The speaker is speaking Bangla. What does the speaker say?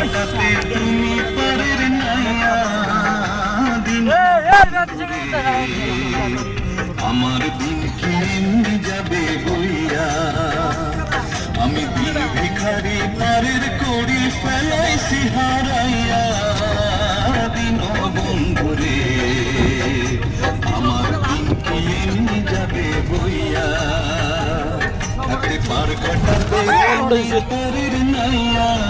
কাটাতে তুমি পারের নাইয়া দিন আমার দিন কি এমনি যাবে বইয়া আমি দিন ভিখারি পারের করি ফেলাইছি হারাইয়া দিন বন্ধুরে আমার দিন কি এমনি যাবে বইয়া হাতে পার কাটাতে পারের নাইয়া